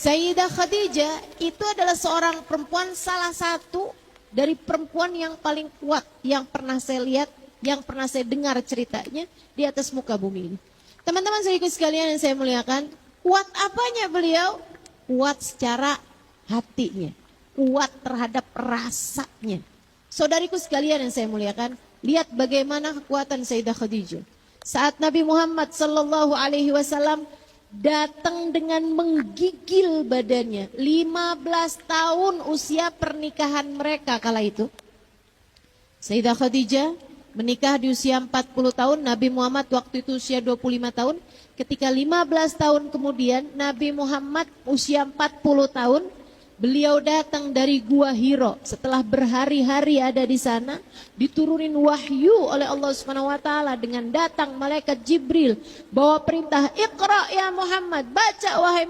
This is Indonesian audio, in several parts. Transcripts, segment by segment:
Sayyidah Khadijah itu adalah seorang perempuan, salah satu dari perempuan yang paling kuat yang pernah saya lihat, yang pernah saya dengar ceritanya di atas muka bumi ini. Teman-teman saya ikut sekalian yang saya muliakan, kuat apanya beliau? Kuat secara hatinya, kuat terhadap rasanya. Saudariku sekalian yang saya muliakan, lihat bagaimana kekuatan Sayyidah Khadijah. Saat Nabi Muhammad sallallahu alaihi wasallam datang dengan menggigil badannya, 15 tahun usia pernikahan mereka kala itu. Sayyidah Khadijah menikah di usia 40 tahun, Nabi Muhammad waktu itu usia 25 tahun. Ketika 15 tahun kemudian Nabi Muhammad usia 40 tahun, beliau datang dari Gua Hiro. Setelah berhari-hari ada di sana, diturunin wahyu oleh Allah Subhanahu wa taala dengan datang malaikat Jibril bawa perintah, "Iqra ya Muhammad, baca wahai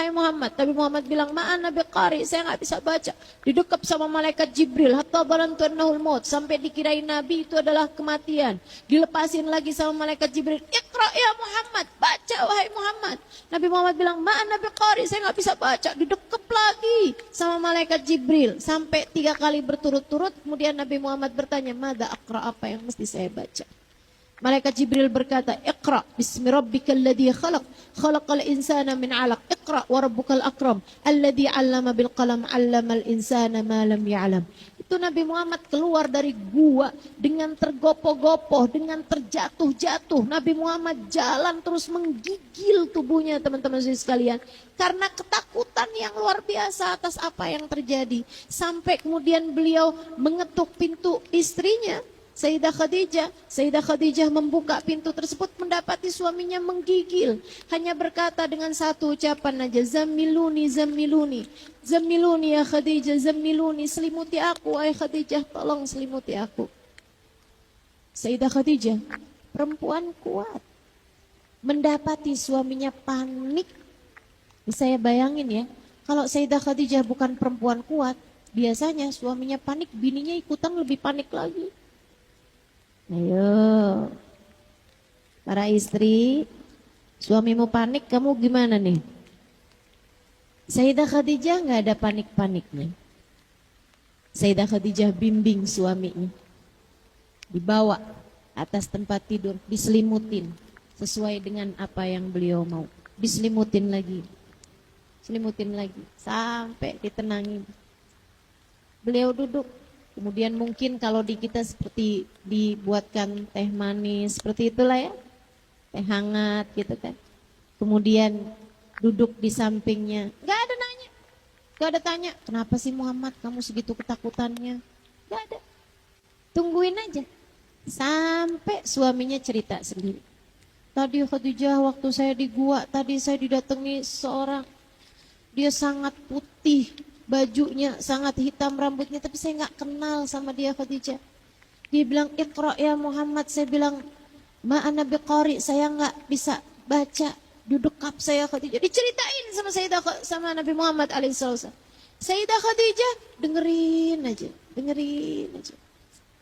Muhammad." Tapi Muhammad bilang, "Ma'ana biqari, saya enggak bisa baca." Didekap sama malaikat Jibril, hatta balantu annahul maut, sampai dikirain nabi itu adalah kematian. Dilepasin lagi sama malaikat Jibril, "Iqra ya Muhammad, baca wahai Muhammad." Nabi Muhammad bilang, "Ma'ana biqari, saya enggak bisa baca." Didekap lagi sama malaikat Jibril sampai 3 kali berturut-turut. Kemudian Nabi Muhammad bertanya, "Mada aqra, apa yang mesti saya baca?" Malaikat Jibril berkata, "Iqra bismi rabbikal ladzi khalaq, khalaqal insana min 'alaq, iqra wa rabbukal akram, alladzi 'allama bil qalam, 'allamal insana ma lam ya'lam." Itu Nabi Muhammad keluar dari gua dengan tergopoh-gopoh, dengan terjatuh-jatuh. Nabi Muhammad jalan terus menggigil tubuhnya, teman-teman sekalian, karena ketakutan yang luar biasa atas apa yang terjadi. Sampai kemudian beliau mengetuk pintu istrinya, Sayyidah Khadijah. Sayyidah Khadijah membuka pintu tersebut, mendapati suaminya menggigil. Hanya berkata dengan satu ucapan aja, "Zammiluni, zammiluni. Zammiluni ya Khadijah, zammiluni. Selimuti aku, wahai Khadijah, tolong selimuti aku." Sayyidah Khadijah, perempuan kuat, mendapati suaminya panik. Saya bayangin ya, kalau Sayyidah Khadijah bukan perempuan kuat, biasanya suaminya panik, bininya ikutan lebih panik lagi. Ayo, para istri, suamimu panik, kamu gimana nih? Sayyidah Khadijah nggak ada panik-paniknya. Sayyidah Khadijah bimbing suaminya, dibawa atas tempat tidur, diselimutin sesuai dengan apa yang beliau mau, diselimutin lagi, selimutin lagi, sampai ditenangin. Beliau duduk. Kemudian mungkin kalau di kita seperti dibuatkan teh manis, seperti itulah ya, teh hangat gitu kan. Kemudian duduk di sampingnya, gak ada tanya, "Kenapa sih Muhammad kamu segitu ketakutannya?" Gak ada, tungguin aja sampai suaminya cerita sendiri. "Tadi Khadijah, waktu saya di gua, tadi saya didatangi seorang, dia sangat putih bajunya, sangat hitam rambutnya, tapi saya nggak kenal sama dia Khadijah. Dia bilang, 'Iqra ya Muhammad.' Saya bilang, 'Ma ana biqari,' saya nggak bisa baca. Duduk saya Khadijah." Diceritain sama Nabi Muhammad alaihissalam. Sayyidah Khadijah dengerin aja.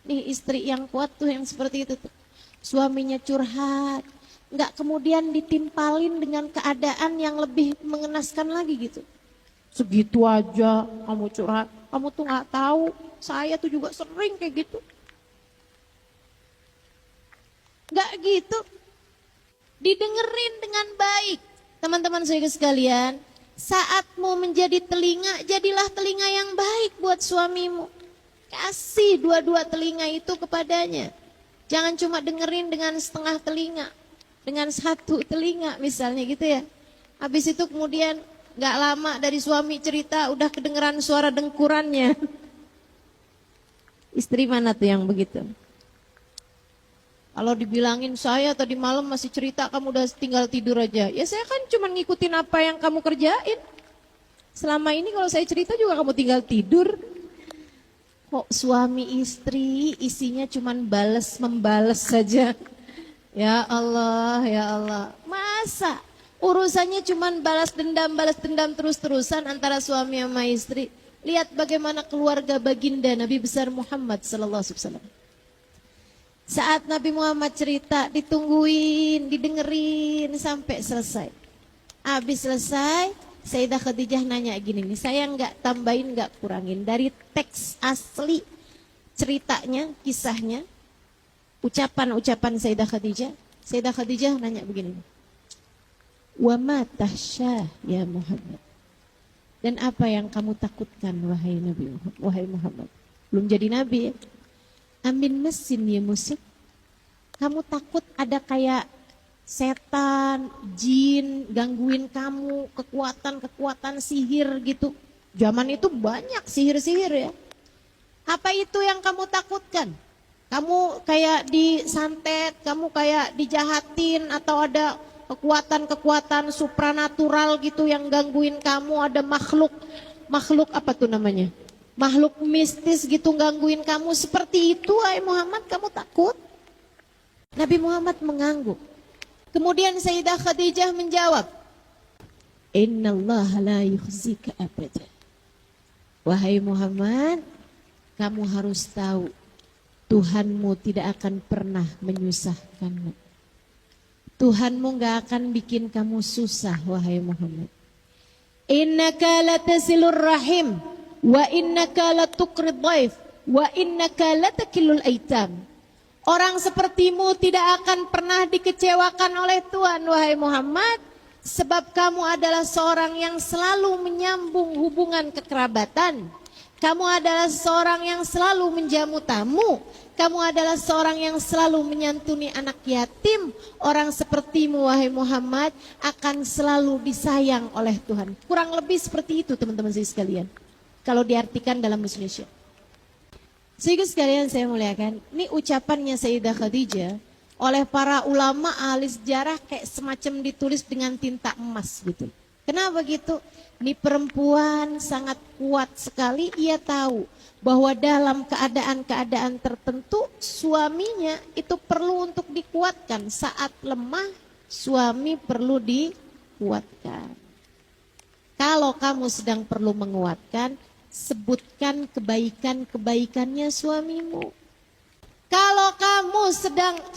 Nih istri yang kuat tuh yang seperti itu tuh. Suaminya curhat, nggak kemudian ditimpalin dengan keadaan yang lebih mengenaskan lagi gitu. "Segitu aja kamu curhat, kamu tuh nggak tahu, saya tuh juga sering kayak gitu." Nggak gitu, didengerin dengan baik. Teman-teman saya sekalian, saatmu menjadi telinga, jadilah telinga yang baik buat suamimu. Kasih dua-dua telinga itu kepadanya. Jangan cuma dengerin dengan setengah telinga, dengan satu telinga misalnya gitu ya. Habis itu kemudian gak lama dari suami cerita udah kedengeran suara dengkurannya. Istri mana tuh yang begitu? Kalau dibilangin, "Saya tadi malam masih cerita, kamu udah tinggal tidur aja." Ya saya kan cuma ngikutin apa yang kamu kerjain. Selama ini kalau saya cerita juga kamu tinggal tidur. Kok suami istri isinya cuma membalas saja. Ya Allah, ya Allah. Masa urusannya cuma balas dendam terus-terusan antara suami sama istri. Lihat bagaimana keluarga baginda Nabi besar Muhammad sallallahu alaihi wasallam. Saat Nabi Muhammad cerita, ditungguin, didengerin sampai selesai. Habis selesai, Sayyidah Khadijah nanya gini nih, saya nggak tambahin nggak kurangin dari teks asli ceritanya, kisahnya, ucapan-ucapan Sayyidah Khadijah. Sayyidah Khadijah nanya begini, wa ma tahsyah ya Muhammad, dan apa yang kamu takutkan wahai Nabi Muhammad, wahai Muhammad, belum jadi nabi ya. Amin mesin ya musik, kamu takut ada kayak setan, jin gangguin kamu, kekuatan-kekuatan sihir gitu. Zaman itu banyak sihir-sihir ya. Apa itu yang kamu takutkan? Kamu kayak disantet, kamu kayak dijahatin, atau ada kekuatan-kekuatan supranatural gitu yang gangguin kamu, ada makhluk apa tuh namanya? Makhluk mistis gitu gangguin kamu, seperti itu wahai Muhammad, kamu takut? Nabi Muhammad mengangguk. Kemudian Sayyidah Khadijah menjawab, innallaha la yukhzika abada. Wahai Muhammad, kamu harus tahu Tuhanmu tidak akan pernah menyusahkanmu. Tuhanmu gak akan bikin kamu susah wahai Muhammad. Innaka latasilur rahim wa innaka latuqrid dhaif wa innaka latakillul aitam. Orang sepertimu tidak akan pernah dikecewakan oleh Tuhan wahai Muhammad, sebab kamu adalah seorang yang selalu menyambung hubungan kekerabatan. Kamu adalah seorang yang selalu menjamu tamu. Kamu adalah seorang yang selalu menyantuni anak yatim. Orang sepertimu wahai Muhammad akan selalu disayang oleh Tuhan. Kurang lebih seperti itu teman-teman sekalian, kalau diartikan dalam bahasa Indonesia. Sehingga sekalian saya muliakan, ini ucapannya Sayyidah Khadijah oleh para ulama ahli sejarah kayak semacam ditulis dengan tinta emas gitu. Kenapa gitu? Ini perempuan sangat kuat sekali, ia tahu bahwa dalam keadaan-keadaan tertentu suaminya itu perlu untuk dikuatkan. Saat lemah, suami perlu dikuatkan. Kalau kamu sedang perlu menguatkan, sebutkan kebaikan-kebaikannya suamimu. Kalau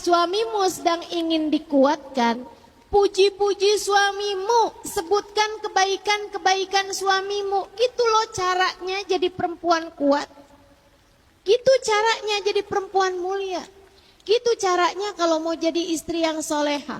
suamimu sedang ingin dikuatkan, puji-puji suamimu, sebutkan kebaikan-kebaikan suamimu. Gitu loh caranya jadi perempuan kuat. Gitu caranya jadi perempuan mulia. Gitu caranya kalau mau jadi istri yang soleha.